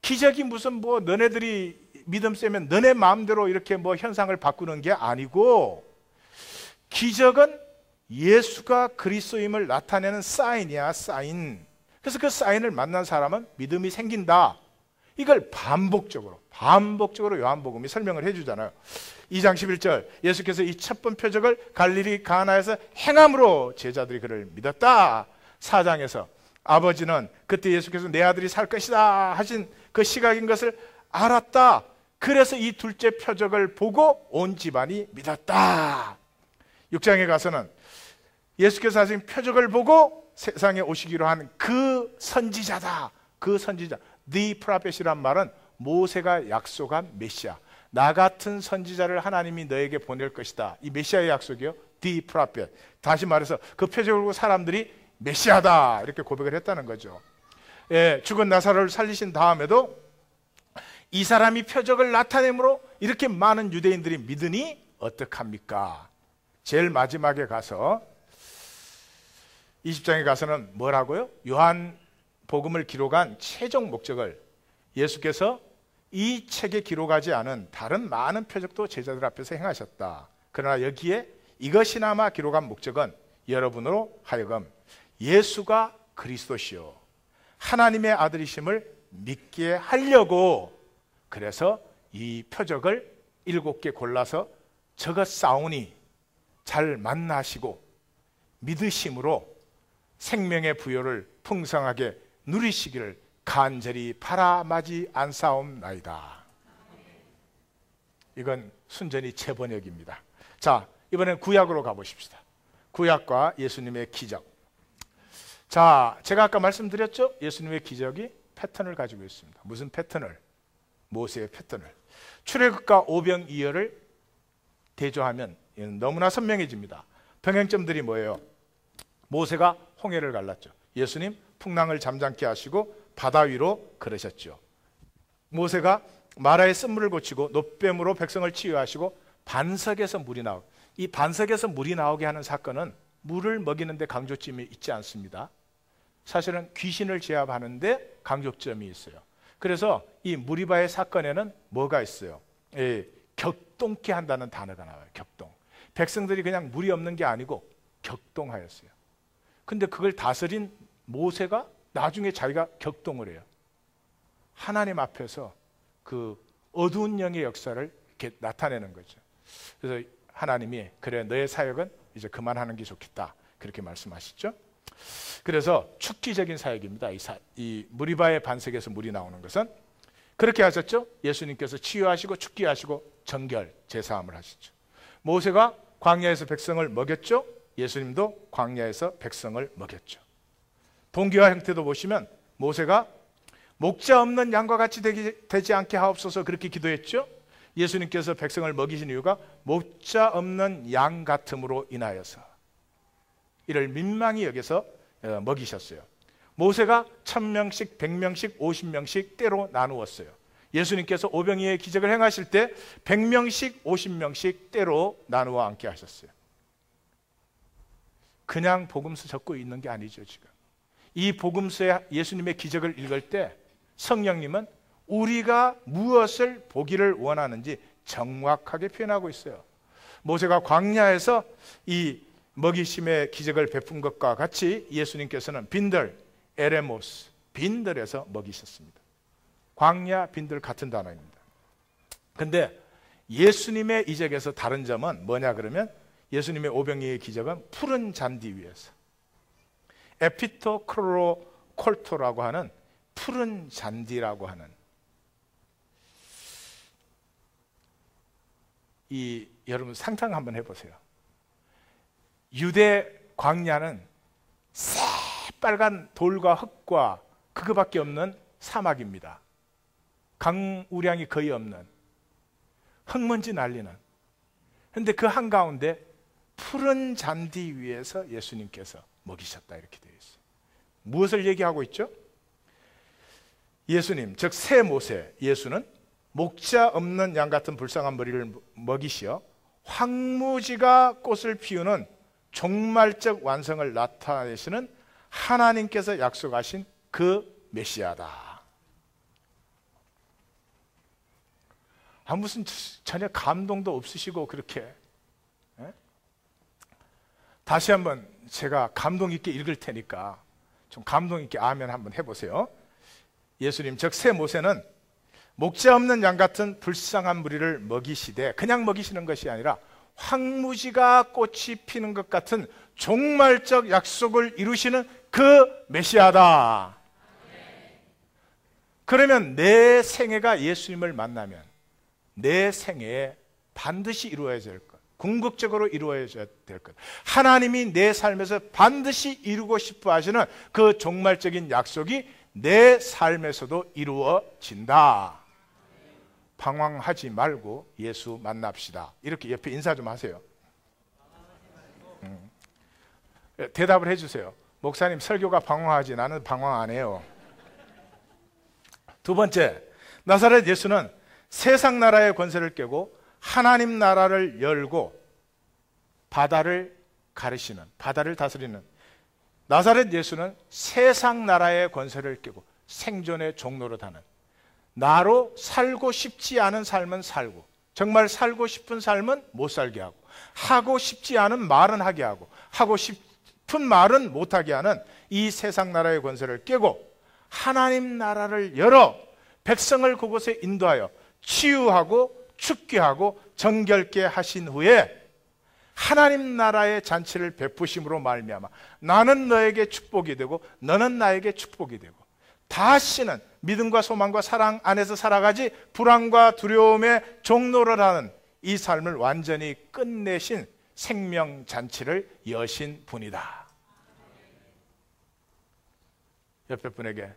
기적이 무슨 뭐 너네들이 믿음 세면 너네 마음대로 이렇게 뭐 현상을 바꾸는 게 아니고, 기적은 예수가 그리스도임을 나타내는 사인이야, 사인. 그래서 그 사인을 만난 사람은 믿음이 생긴다. 이걸 반복적으로 요한복음이 설명을 해주잖아요. 2장 11절, 예수께서 이 첫 번 표적을 갈릴리 가나에서 행함으로 제자들이 그를 믿었다. 4장에서 아버지는 그때 예수께서 내 아들이 살 것이다 하신 그 시각인 것을 알았다. 그래서 이 둘째 표적을 보고 온 집안이 믿었다. 6장에 가서는 예수께서 하신 표적을 보고 세상에 오시기로 한 그 선지자다. 그 선지자, the prophet이란 말은 모세가 약속한 메시아, 나 같은 선지자를 하나님이 너에게 보낼 것이다. 이 메시아의 약속이요, the prophet. 다시 말해서 그 표적을 보고 사람들이 메시아다 이렇게 고백을 했다는 거죠. 예, 죽은 나사로를 살리신 다음에도 이 사람이 표적을 나타내므로 이렇게 많은 유대인들이 믿으니 어떡합니까? 제일 마지막에 가서 20장에 가서는 뭐라고요? 요한복음을 기록한 최종 목적을 예수께서 이 책에 기록하지 않은 다른 많은 표적도 제자들 앞에서 행하셨다. 그러나 여기에 이것이나마 기록한 목적은 여러분으로 하여금 예수가 그리스도시요 하나님의 아들이심을 믿게 하려고, 그래서 이 표적을 7개 골라서 적었사오니 잘 만나시고 믿으심으로 생명의 부요를 풍성하게 누리시기를 간절히 바라마지 않사옵나이다. 이건 순전히 제 번역입니다. 자, 이번엔 구약으로 가보십시다. 구약과 예수님의 기적. 자, 제가 아까 말씀드렸죠? 예수님의 기적이 패턴을 가지고 있습니다. 무슨 패턴을? 모세의 패턴을. 출애굽과 오병이어를 대조하면 너무나 선명해집니다. 병행점들이 뭐예요? 모세가 홍해를 갈랐죠. 예수님 풍랑을 잠잠케 하시고 바다 위로 걸으셨죠. 모세가 마라의 쓴물을 고치고 노뱀으로 백성을 치유하시고 반석에서 물이 나오고, 이 반석에서 물이 나오게 하는 사건은 물을 먹이는 데 강조점이 있지 않습니다. 사실은 귀신을 제압하는데 강조점이 있어요. 그래서 이 무리바의 사건에는 뭐가 있어요? 격동케 한다는 단어가 나와요. 격동. 백성들이 그냥 물이 없는 게 아니고 격동하였어요. 근데 그걸 다스린 모세가 나중에 자기가 격동을 해요. 하나님 앞에서 그 어두운 영의 역사를 이렇게 나타내는 거죠. 그래서 하나님이 그래 너의 사역은 이제 그만하는 게 좋겠다 그렇게 말씀하시죠. 그래서 축기적인 사역입니다. 이 무리바의 반석에서 물이 나오는 것은 그렇게 하셨죠. 예수님께서 치유하시고 축기하시고 정결 제사함을 하시죠. 모세가 광야에서 백성을 먹였죠. 예수님도 광야에서 백성을 먹였죠. 동기와 형태도 보시면 모세가 목자 없는 양과 같이 되지 않게 하옵소서 그렇게 기도했죠. 예수님께서 백성을 먹이신 이유가 목자 없는 양 같음으로 인하여서 이를 민망히 여겨서 먹이셨어요. 모세가 1000명씩 100명씩 50명씩 때로 나누었어요. 예수님께서 오병이의 기적을 행하실 때 100명씩 50명씩 때로 나누어 앉게 하셨어요. 그냥 복음서 적고 있는 게 아니죠. 지금 이 복음서에 예수님의 기적을 읽을 때 성령님은 우리가 무엇을 보기를 원하는지 정확하게 표현하고 있어요. 모세가 광야에서 이 먹이심의 기적을 베푼 것과 같이 예수님께서는 빈들, 에레모스, 빈들에서 먹이셨습니다. 광야, 빈들 같은 단어입니다. 근데 예수님의 이적에서 다른 점은 뭐냐 그러면 예수님의 오병이의 기적은 푸른 잔디 위에서 에피토크로 콜토라고 하는 푸른 잔디라고 하는 이 여러분 상상 한번 해보세요. 유대 광야는 새빨간 돌과 흙과 그거밖에 없는 사막입니다. 강우량이 거의 없는 흙먼지 날리는. 그런데 그 한가운데 푸른 잔디 위에서 예수님께서 먹이셨다 이렇게 되어 있어요. 무엇을 얘기하고 있죠? 예수님, 즉 새 모세 예수는 목자 없는 양 같은 불쌍한 머리를 먹이시어 황무지가 꽃을 피우는 종말적 완성을 나타내시는 하나님께서 약속하신 그 메시아다. 무슨 전혀 감동도 없으시고 그렇게 다시 한번 제가 감동 있게 읽을 테니까 좀 감동 있게 아멘 한번 해보세요. 예수님 즉 새 모세는 목자 없는 양 같은 불쌍한 무리를 먹이시되, 그냥 먹이시는 것이 아니라 황무지가 꽃이 피는 것 같은 종말적 약속을 이루시는 그 메시아다. 그러면 내 생애가 예수님을 만나면 내 생애에 반드시 이루어야 될 것, 궁극적으로 이루어져야 될 것, 하나님이 내 삶에서 반드시 이루고 싶어 하시는 그 종말적인 약속이 내 삶에서도 이루어진다. 방황하지 말고 예수 만납시다. 이렇게 옆에 인사 좀 하세요. 대답을 해주세요. 목사님, 설교가 방황하지, 나는 방황 안 해요. 두 번째, 나사렛 예수는 세상 나라의 권세를 깨고 하나님 나라를 열고 바다를 가르시는, 바다를 다스리는, 나사렛 예수는 세상 나라의 권세를 깨고 생존의 종로로 다는, 나로 살고 싶지 않은 삶은 살고, 정말 살고 싶은 삶은 못 살게 하고, 하고 싶지 않은 말은 하게 하고, 하고 싶은 말은 못하게 하는 이 세상 나라의 권세를 깨고 하나님 나라를 열어 백성을 그곳에 인도하여 치유하고 죽게 하고 정결케 하신 후에 하나님 나라의 잔치를 베푸심으로 말미암아 나는 너에게 축복이 되고 너는 나에게 축복이 되고, 다시는 믿음과 소망과 사랑 안에서 살아가지 불안과 두려움의 종로를 하는 이 삶을 완전히 끝내신 생명잔치를 여신 분이다. 옆에 분에게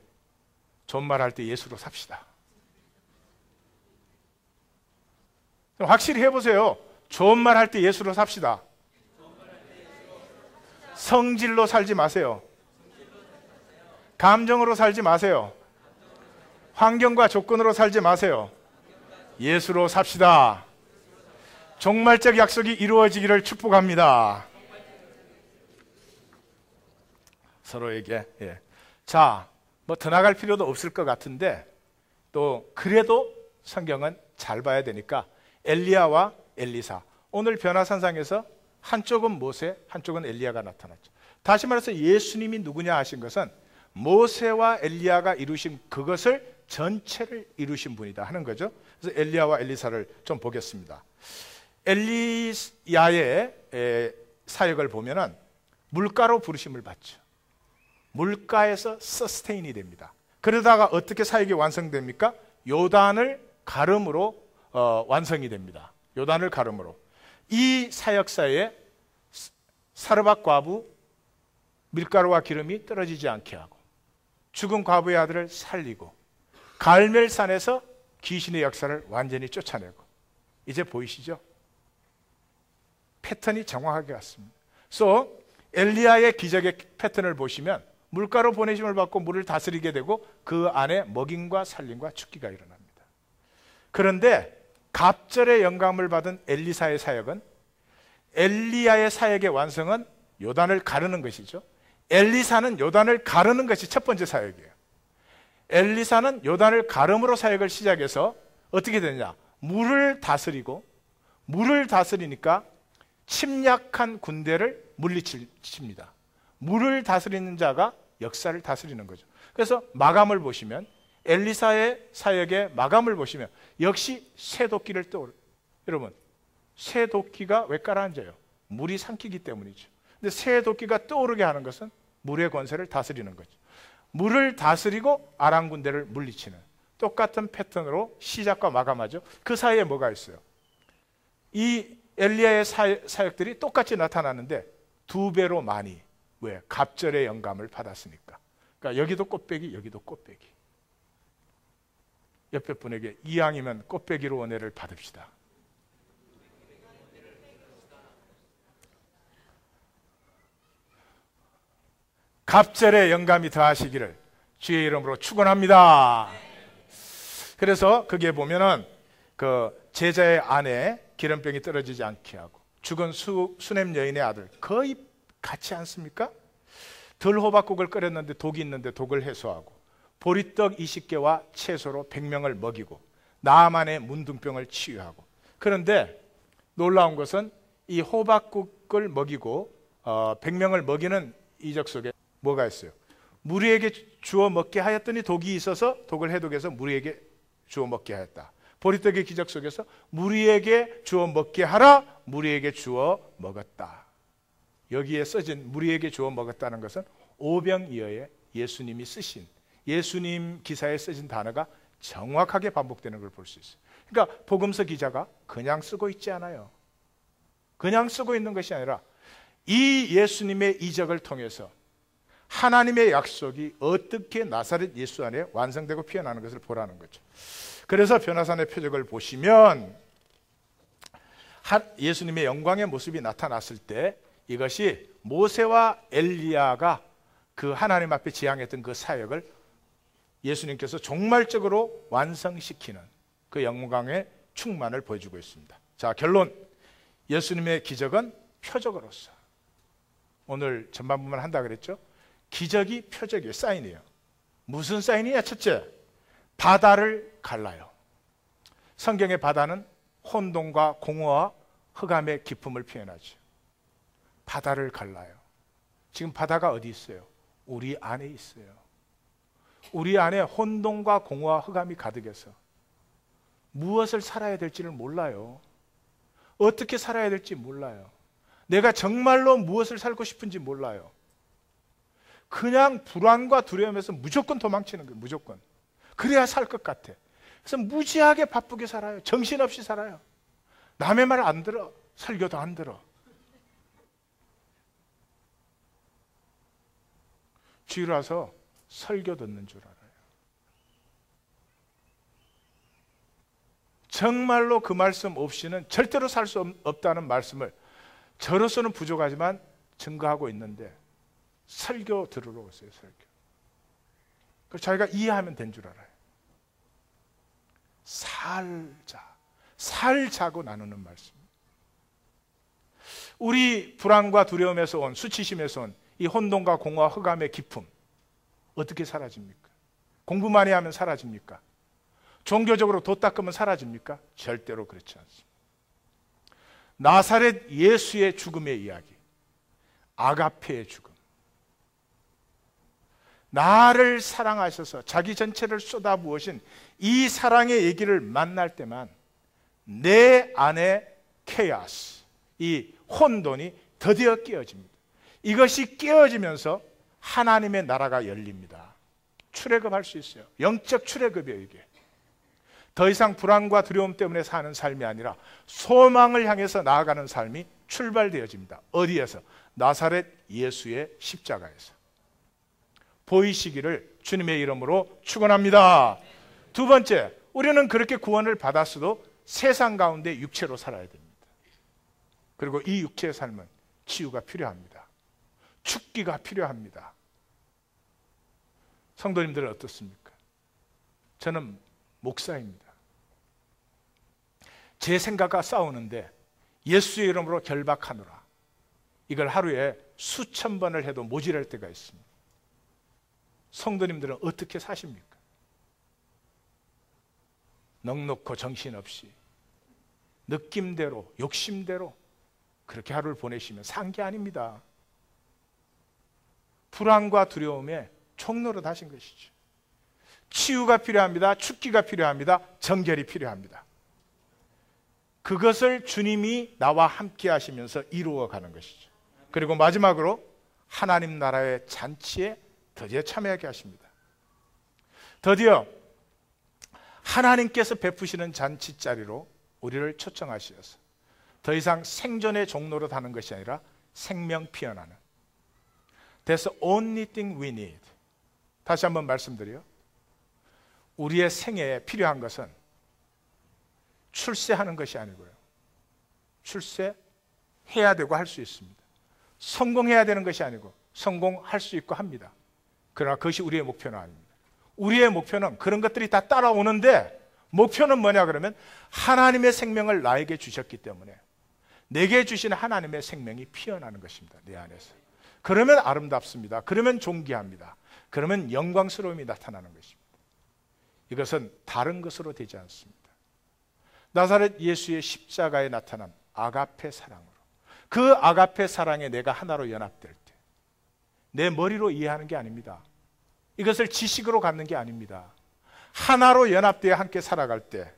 존말할 때 예수로 삽시다. 확실히 해보세요. 존말할 때 예수로 삽시다. 성질로 살지 마세요. 감정으로 살지 마세요. 환경과 조건으로 살지 마세요. 예수로 삽시다. 종말적 약속이 이루어지기를 축복합니다. 서로에게. 자, 뭐 더 나갈 필요도 없을 것 같은데, 또 그래도 성경은 잘 봐야 되니까 엘리야와 엘리사, 오늘 변화산상에서 한쪽은 모세, 한쪽은 엘리야가 나타났죠. 다시 말해서 예수님이 누구냐 하신 것은 모세와 엘리야가 이루신 그것을 전체를 이루신 분이다 하는 거죠. 그래서 엘리야와 엘리사를 좀 보겠습니다. 엘리야의 사역을 보면은 물가로 부르심을 받죠. 물가에서 서스테인이 됩니다. 그러다가 어떻게 사역이 완성됩니까? 요단을 가름으로 완성이 됩니다. 요단을 가름으로. 이 사역사에 사르밧 과부 밀가루와 기름이 떨어지지 않게 하고, 죽은 과부의 아들을 살리고, 갈멜산에서 귀신의 역사를 완전히 쫓아내고. 이제 보이시죠? 패턴이 정확하게 왔습니다. 그래서 엘리야의 기적의 패턴을 보시면 물가로 보내심을 받고 물을 다스리게 되고 그 안에 먹임과 살림과 죽기가 일어납니다. 그런데 갑절의 영감을 받은 엘리사의 사역은, 엘리야의 사역의 완성은 요단을 가르는 것이죠. 엘리사는 요단을 가르는 것이 첫 번째 사역이에요. 엘리사는 요단을 가름으로 사역을 시작해서 어떻게 되느냐, 물을 다스리고, 물을 다스리니까 침략한 군대를 물리칩니다. 물을 다스리는 자가 역사를 다스리는 거죠. 그래서 마감을 보시면, 엘리사의 사역의 마감을 보시면 역시 쇠도끼를 떠오르. 여러분, 쇠도끼가 왜 깔아앉아요? 물이 삼키기 때문이죠. 근데 쇠도끼가 떠오르게 하는 것은 물의 권세를 다스리는 거죠. 물을 다스리고 아람 군대를 물리치는 똑같은 패턴으로 시작과 마감하죠. 그 사이에 뭐가 있어요? 이 엘리야의 사역들이 똑같이 나타나는데 두 배로 많이. 왜? 갑절의 영감을 받았으니까. 그러니까 여기도 꽃배기, 여기도 꽃배기. 옆에 분에게 이왕이면 꽃배기로 은혜를 받읍시다. 갑절의 영감이 더하시기를 주의 이름으로 축원합니다. 그래서 거기에 보면은 그 제자의 아내 기름병이 떨어지지 않게 하고, 죽은 수냄 여인의 아들, 거의 같지 않습니까? 들호박국을 끓였는데 독이 있는데 독을 해소하고, 보리떡 20개와 채소로 100명을 먹이고, 나아만의 문둥병을 치유하고. 그런데 놀라운 것은 이 호박국을 먹이고 100명을 먹이는 이적 속에 뭐가 있어요? 무리에게 주어 먹게 하였더니 독이 있어서 독을 해독해서 무리에게 주어 먹게 하였다. 보리떡의 기적 속에서 무리에게 주어 먹게 하라, 무리에게 주어 먹었다. 여기에 써진 무리에게 주어 먹었다는 것은 오병이어에 예수님이 쓰신, 예수님 기사에 써진 단어가 정확하게 반복되는 걸 볼 수 있어요. 그러니까 복음서 기자가 그냥 쓰고 있지 않아요. 그냥 쓰고 있는 것이 아니라 이 예수님의 이적을 통해서 하나님의 약속이 어떻게 나사렛 예수 안에 완성되고 피어나는 것을 보라는 거죠. 그래서 변화산의 표적을 보시면 예수님의 영광의 모습이 나타났을 때 이것이 모세와 엘리야가 그 하나님 앞에 지향했던 그 사역을 예수님께서 종말적으로 완성시키는 그 영광의 충만을 보여주고 있습니다. 자, 결론. 예수님의 기적은 표적으로서, 오늘 전반부만 한다 그랬죠? 기적이 표적이에요. 사인이에요. 무슨 사인이냐? 첫째, 바다를 갈라요. 성경의 바다는 혼돈과 공허와 흑암의 깊음을 표현하죠. 바다를 갈라요. 지금 바다가 어디 있어요? 우리 안에 있어요. 우리 안에 혼돈과 공허와 흑암이 가득해서 무엇을 살아야 될지를 몰라요. 어떻게 살아야 될지 몰라요. 내가 정말로 무엇을 살고 싶은지 몰라요. 그냥 불안과 두려움에서 무조건 도망치는 거예요. 무조건. 그래야 살 것 같아. 그래서 무지하게 바쁘게 살아요. 정신없이 살아요. 남의 말 안 들어. 설교도 안 들어. 주일 와서 설교 듣는 줄 알아요. 정말로 그 말씀 없이는 절대로 살 수 없다는 말씀을 저로서는 부족하지만 증거하고 있는데 설교 들으러 오세요. 설교. 그래서 자기가 이해하면 된 줄 알아요. 살자고 나누는 말씀. 우리 불안과 두려움에서 온, 수치심에서 온 이 혼돈과 공허와 흑암의 깊음 어떻게 사라집니까? 공부 많이 하면 사라집니까? 종교적으로 도 닦으면 사라집니까? 절대로 그렇지 않습니다. 나사렛 예수의 죽음의 이야기, 아가페의 죽음, 나를 사랑하셔서 자기 전체를 쏟아부으신 이 사랑의 얘기를 만날 때만 내 안에 케아스, 이 혼돈이 드디어 깨어집니다. 이것이 깨어지면서 하나님의 나라가 열립니다. 출애굽할 수 있어요. 영적 출애굽이에요. 이게 더 이상 불안과 두려움 때문에 사는 삶이 아니라 소망을 향해서 나아가는 삶이 출발되어집니다. 어디에서? 나사렛 예수의 십자가에서. 보이시기를 주님의 이름으로 축원합니다. 두 번째, 우리는 그렇게 구원을 받았어도 세상 가운데 육체로 살아야 됩니다. 그리고 이 육체의 삶은 치유가 필요합니다. 죽기가 필요합니다. 성도님들은 어떻습니까? 저는 목사입니다. 제 생각과 싸우는데 예수의 이름으로 결박하노라. 이걸 하루에 수천 번을 해도 모질할 때가 있습니다. 성도님들은 어떻게 사십니까? 넉넉고 정신없이 느낌대로, 욕심대로 그렇게 하루를 보내시면 산 게 아닙니다. 불안과 두려움에 총노릇 하신 것이죠. 치유가 필요합니다. 죽기가 필요합니다. 정결이 필요합니다. 그것을 주님이 나와 함께 하시면서 이루어가는 것이죠. 그리고 마지막으로 하나님 나라의 잔치에 드디어 참여하게 하십니다. 드디어 하나님께서 베푸시는 잔치자리로 우리를 초청하시어서 더 이상 생존의 종로로 가는 것이 아니라 생명 피어나는, That's the only thing we need. 다시 한번 말씀드려요. 우리의 생애에 필요한 것은 출세하는 것이 아니고요. 출세해야 되고 할 수 있습니다. 성공해야 되는 것이 아니고 성공할 수 있고 합니다. 그러나 그것이 우리의 목표는 아닙니다. 우리의 목표는 그런 것들이 다 따라오는데, 목표는 뭐냐 그러면 하나님의 생명을 나에게 주셨기 때문에 내게 주신 하나님의 생명이 피어나는 것입니다. 내 안에서. 그러면 아름답습니다. 그러면 존귀합니다. 그러면 영광스러움이 나타나는 것입니다. 이것은 다른 것으로 되지 않습니다. 나사렛 예수의 십자가에 나타난 아가페 사랑으로, 그 아가페 사랑에 내가 하나로 연합될 때 내 머리로 이해하는 게 아닙니다. 이것을 지식으로 갖는 게 아닙니다. 하나로 연합되어 함께 살아갈 때,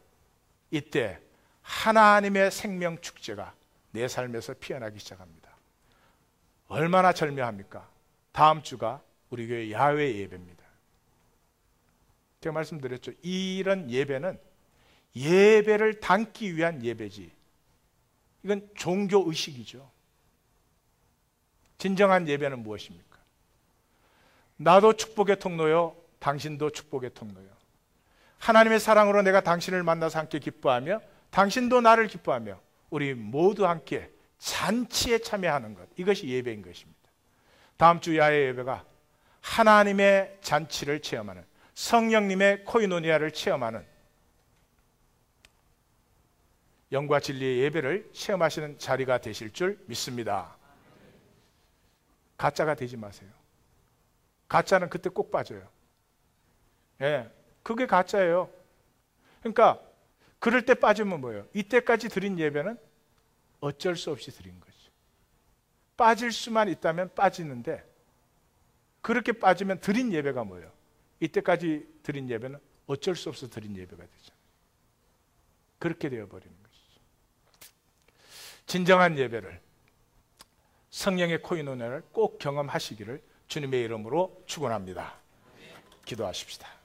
이때 하나님의 생명 축제가 내 삶에서 피어나기 시작합니다. 얼마나 절묘합니까? 다음 주가 우리 교회 야외 예배입니다. 제가 말씀드렸죠. 이런 예배는 예배를 담기 위한 예배지, 이건 종교 의식이죠. 진정한 예배는 무엇입니까? 나도 축복의 통로요, 당신도 축복의 통로요. 하나님의 사랑으로 내가 당신을 만나서 함께 기뻐하며 당신도 나를 기뻐하며 우리 모두 함께 잔치에 참여하는 것, 이것이 예배인 것입니다. 다음 주 야외 예배가 하나님의 잔치를 체험하는, 성령님의 코이노니아를 체험하는, 영과 진리의 예배를 체험하시는 자리가 되실 줄 믿습니다. 가짜가 되지 마세요. 가짜는 그때 꼭 빠져요. 예, 그게 가짜예요. 그러니까 그럴 때 빠지면 뭐예요? 이때까지 드린 예배는 어쩔 수 없이 드린 거죠. 빠질 수만 있다면 빠지는데, 그렇게 빠지면 드린 예배가 뭐예요? 이때까지 드린 예배는 어쩔 수 없어 드린 예배가 되잖아요. 그렇게 되어버리는 것이죠. 진정한 예배를, 성령의 코이노니아를 꼭 경험하시기를 주님의 이름으로 축원합니다. 기도하십시다.